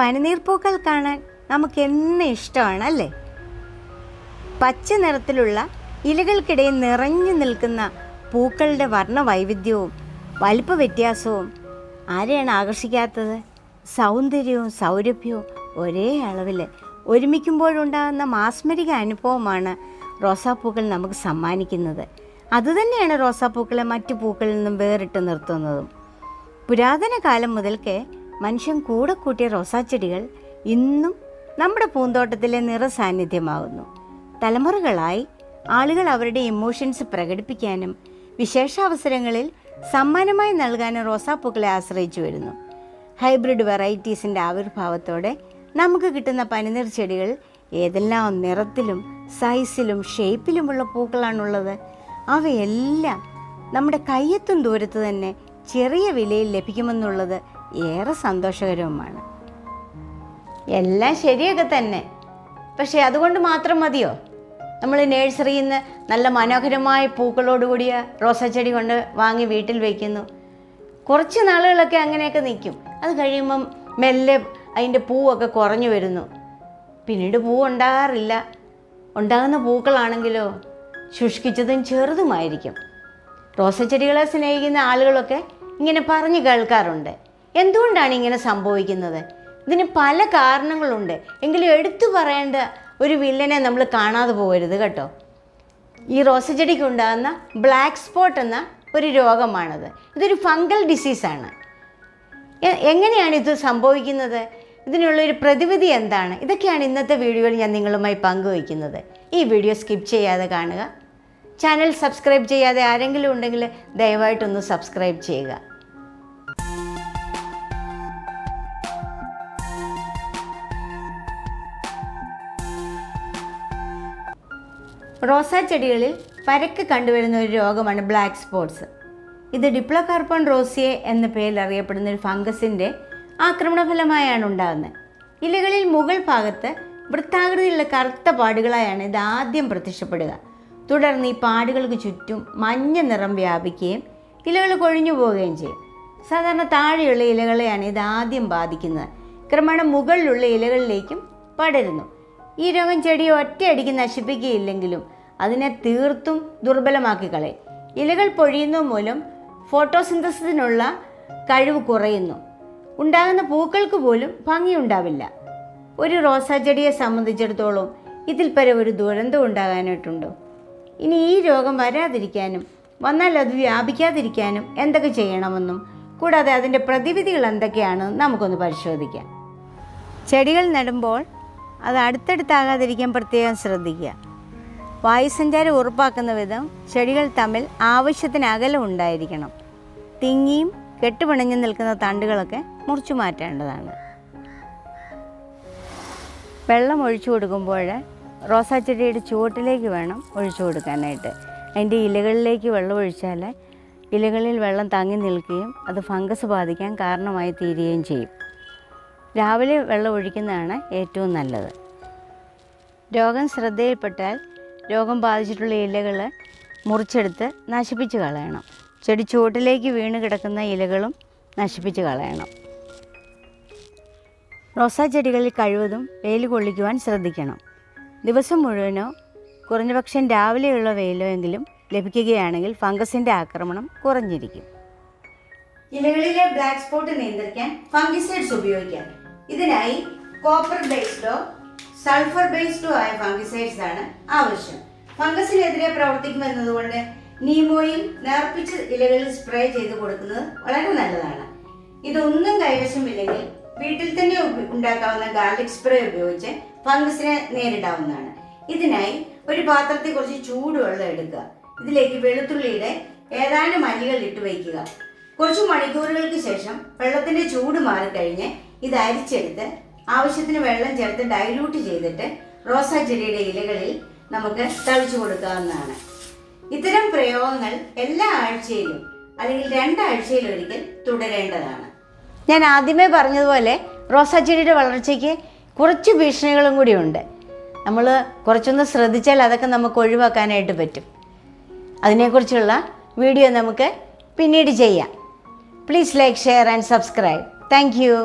പനിനീർപ്പൂക്കൾ കാണാൻ നമുക്കെന്നും ഇഷ്ടമാണ് അല്ലേ? പച്ച നിറത്തിലുള്ള ഇലകൾക്കിടയിൽ നിറഞ്ഞു നിൽക്കുന്ന പൂക്കളുടെ വർണ്ണവൈവിധ്യവും വലിപ്പ വ്യത്യാസവും ആരെയാണ് ആകർഷിക്കാത്തത്? സൗന്ദര്യവും സൗരഭ്യവും ഒരേ അളവിൽ ഒരുമിക്കുമ്പോഴുണ്ടാകുന്ന മാസ്മരിക അനുഭവമാണ് റോസാപ്പൂക്കൾ നമുക്ക് സമ്മാനിക്കുന്നത്. അതുതന്നെയാണ് റോസാപ്പൂക്കളെ മറ്റു പൂക്കളിൽ നിന്നും വേറിട്ട് നിർത്തുന്നതും. പുരാതന കാലം മുതൽക്കേ മനുഷ്യൻ കൂടെ കൂട്ടിയ റോസാച്ചെടികൾ ഇന്നും നമ്മുടെ പൂന്തോട്ടത്തിലെ നിറസാന്നിധ്യമാകുന്നു. തലമുറകളായി ആളുകൾ അവരുടെ ഇമോഷൻസ് പ്രകടിപ്പിക്കാനും വിശേഷാവസരങ്ങളിൽ സമ്മാനമായി നൽകാനും റോസാപ്പൂക്കളെ ആശ്രയിച്ചു വരുന്നു. ഹൈബ്രിഡ് വെറൈറ്റീസിൻ്റെ ആവിർഭാവത്തോടെ നമുക്ക് കിട്ടുന്ന പനിനീർ ചെടികൾ ഏതെല്ലാം നിറത്തിലും സൈസിലും ഷേപ്പിലുമുള്ള പൂക്കളാണുള്ളത്. അവയെല്ലാം നമ്മുടെ കയ്യെത്തും ദൂരത്ത് തന്നെ ചെറിയ വിലയിൽ ലഭിക്കുമെന്നുള്ളത് ഏറെ സന്തോഷകരവുമാണ്. എല്ലാം ശരിയൊക്കെ തന്നെ, പക്ഷേ അതുകൊണ്ട് മാത്രം മതിയോ? നമ്മൾ നഴ്സറിയിൽ നിന്ന് നല്ല മനോഹരമായ പൂക്കളോടുകൂടിയ റോസാച്ചെടി കൊണ്ട് വാങ്ങി വീട്ടിൽ വയ്ക്കുന്നു. കുറച്ച് നാളുകളൊക്കെ അങ്ങനെയൊക്കെ നിൽക്കും. അത് കഴിയുമ്പം മെല്ലെ അതിൻ്റെ പൂവൊക്കെ കുറഞ്ഞു വരുന്നു. പിന്നീട് പൂവ് ഉണ്ടാകാറില്ല. ഉണ്ടാകുന്ന പൂക്കളാണെങ്കിലോ ശുഷ്കിച്ചതും ചെറുതുമായിരിക്കും. റോസാച്ചെടികളെ സ്നേഹിക്കുന്ന ആളുകളൊക്കെ ഇങ്ങനെ പറഞ്ഞു കേൾക്കാറുണ്ട്. എന്തുകൊണ്ടാണ് ഇങ്ങനെ സംഭവിക്കുന്നത്? ഇതിന് പല കാരണങ്ങളുണ്ട്. എങ്കിലും എടുത്തു പറയേണ്ട ഒരു വില്ലനെ നമ്മൾ കാണാതെ പോകരുത് കേട്ടോ. ഈ റോസച്ചെടിക്ക് ഉണ്ടാകുന്ന ബ്ലാക്ക് സ്പോട്ട് എന്ന ഒരു രോഗമാണത്. ഇതൊരു ഫംഗൽ ഡിസീസാണ്. എങ്ങനെയാണ് ഇത് സംഭവിക്കുന്നത്? ഇതിനുള്ളൊരു പ്രതിവിധി എന്താണ്? ഇതൊക്കെയാണ് ഇന്നത്തെ വീഡിയോയിൽ ഞാൻ നിങ്ങളുമായി പങ്കുവയ്ക്കുന്നത്. ഈ വീഡിയോ സ്കിപ്പ് ചെയ്യാതെ കാണുക. ചാനൽ സബ്സ്ക്രൈബ് ചെയ്യാതെ ആരെങ്കിലും ഉണ്ടെങ്കിൽ ദയവായിട്ടൊന്ന് സബ്സ്ക്രൈബ് ചെയ്യുക. റോസാ ചെടികളിൽ പരക്കെ കണ്ടുവരുന്ന ഒരു രോഗമാണ് ബ്ലാക്ക് സ്പോട്ട്സ്. ഇത് ഡിപ്ലോകാർപ്പോൺ റോസിയെ എന്ന പേരിൽ അറിയപ്പെടുന്ന ഒരു ഫംഗസിൻ്റെ ആക്രമണഫലമായാണ് ഉണ്ടാകുന്നത്. ഇലകളിൽ മുകൾ ഭാഗത്ത് വൃത്താകൃതിയിലുള്ള കറുത്ത പാടുകളായാണ് ഇത് ആദ്യം പ്രത്യക്ഷപ്പെടുക. തുടർന്ന് ഈ പാടുകൾക്ക് ചുറ്റും മഞ്ഞ നിറം വ്യാപിക്കുകയും ഇലകൾ കൊഴിഞ്ഞു പോവുകയും ചെയ്യും. സാധാരണ താഴെയുള്ള ഇലകളെയാണ് ഇത് ആദ്യം ബാധിക്കുന്നത്. ക്രമേണ മുകളിലുള്ള ഇലകളിലേക്കും പടരുന്നു. ഈ രോഗം ചെടിയെ ഒറ്റയടിക്ക് നശിപ്പിക്കുകയില്ലെങ്കിലും അതിനെ തീർത്തും ദുർബലമാക്കി കളയും. ഇലകൾ പൊഴിയുന്നത് മൂലം ഫോട്ടോസിന്തസിസിനുള്ള കഴിവ് കുറയുന്നു. ഉണ്ടാകുന്ന പൂക്കൾക്ക് പോലും ഭംഗിയുണ്ടാവില്ല. ഒരു റോസാ ചെടിയെ സംബന്ധിച്ചിടത്തോളം ഇതിൽ പരം ഒരു ദുരന്തം ഉണ്ടാകാനായിട്ടുണ്ടോ? ഇനി ഈ രോഗം വരാതിരിക്കാനും വന്നാൽ അത് വ്യാപിക്കാതിരിക്കാനും എന്തൊക്കെ ചെയ്യണമെന്നും കൂടാതെ അതിൻ്റെ പ്രതിവിധികൾ എന്തൊക്കെയാണെന്ന് നമുക്കൊന്ന് പരിശോധിക്കാം. ചെടികൾ നടുമ്പോൾ അത് അടുത്തടുത്താകാതിരിക്കാൻ പ്രത്യേകം ശ്രദ്ധിക്കുക. വായുസഞ്ചാരം ഉറപ്പാക്കുന്ന വിധം ചെടികൾ തമ്മിൽ ആവശ്യത്തിന് അകലം ഉണ്ടായിരിക്കണം. തിങ്ങിയും കെട്ടുപിണഞ്ഞു നിൽക്കുന്ന തണ്ടുകളൊക്കെ മുറിച്ചു മാറ്റേണ്ടതാണ്. വെള്ളം ഒഴിച്ചു കൊടുക്കുമ്പോൾ റോസാ ചെടിയുടെ ചുവട്ടിലേക്ക് വേണം ഒഴിച്ചു കൊടുക്കാനായിട്ട്. അതിൻ്റെ ഇലകളിലേക്ക് വെള്ളം ഒഴിച്ചാൽ ഇലകളിൽ വെള്ളം തങ്ങി നിൽക്കുകയും അത് ഫംഗസ് ബാധിക്കാൻ കാരണമായി തീരുകയും ചെയ്യും. രാവിലെ വെള്ളം ഒഴിക്കുന്നതാണ് ഏറ്റവും നല്ലത്. രോഗം ശ്രദ്ധയിൽപ്പെട്ടാൽ രോഗം ബാധിച്ചിട്ടുള്ള ഇലകൾ മുറിച്ചെടുത്ത് നശിപ്പിച്ച് കളയണം. ചെടി ചുവട്ടിലേക്ക് വീണ് കിടക്കുന്ന ഇലകളും നശിപ്പിച്ച് കളയണം. റോസാ ചെടികളിൽ കഴിവതും വെയിൽ കൊള്ളിക്കുവാൻ ശ്രദ്ധിക്കണം. ദിവസം മുഴുവനോ കുറഞ്ഞപക്ഷം രാവിലെയുള്ള വെയിലോ എങ്കിലും ലഭിക്കുകയാണെങ്കിൽ ഫംഗസിൻ്റെ ആക്രമണം കുറഞ്ഞിരിക്കും. ഇലകളിലെ ബ്ലാക്ക് സ്പോട്ട് നിയന്ത്രിക്കാൻ ഫംഗിസൈഡ്സ് ഉപയോഗിക്കാം. ഇതിനായി കോപ്പർ ബേസ്ഡോ സൾഫർ ബേസ്ഡോ ആയ ഫംഗിസൈഡ്സ് ആണ് ആവശ്യം. ഫംഗസിനെതിരെ പ്രവർത്തിക്കുമെന്നതുകൊണ്ട് നീമോയിൽ നേർപ്പിച്ച് ഇലകളിൽ സ്പ്രേ ചെയ്ത് കൊടുക്കുന്നത് വളരെ നല്ലതാണ്. ഇതൊന്നും കൈവശമില്ലെങ്കിൽ വീട്ടിൽ തന്നെ ഉണ്ടാക്കാവുന്ന ഗാർലിക് സ്പ്രേ ഉപയോഗിച്ച് ഫംഗസിനെ നേരിടാവുന്നതാണ്. ഇതിനായി ഒരു പാത്രത്തിൽ കുറച്ച് ചൂടുവെള്ളം എടുക്കുക. ഇതിലേക്ക് വെളുത്തുള്ളിയുടെ ഏതാനും അല്ലികൾ ഇട്ട് വയ്ക്കുക. കുറച്ച് മണിക്കൂറുകൾക്ക് ശേഷം വെള്ളത്തിൻ്റെ ചൂട് മാറിക്കഴിഞ്ഞ് ഇത് അരിച്ചെടുത്ത് ആവശ്യത്തിന് വെള്ളം ചേർത്ത് ഡൈല്യൂട്ട് ചെയ്തിട്ട് റോസാ ചെടിയുടെ ഇലകളിൽ നമുക്ക് തളിച്ചു കൊടുക്കാവുന്നതാണ്. ഇത്തരം പ്രയോഗങ്ങൾ എല്ലാ ആഴ്ചയിലും അല്ലെങ്കിൽ 2 ആഴ്ചയിലൊരിക്കൽ തുടരേണ്ടതാണ്. ഞാൻ ആദ്യമേ പറഞ്ഞതുപോലെ റോസാ ചെടിയുടെ വളർച്ചയ്ക്ക് കുറച്ച് ഭീഷണികളും കൂടിയുണ്ട്. നമ്മൾ കുറച്ചൊന്ന് ശ്രദ്ധിച്ചാൽ അതൊക്കെ നമുക്ക് ഒഴിവാക്കാനായിട്ട് പറ്റും. അതിനെക്കുറിച്ചുള്ള വീഡിയോ നമുക്ക് പിന്നീട് ചെയ്യാം. Please like, share and subscribe. Thank you.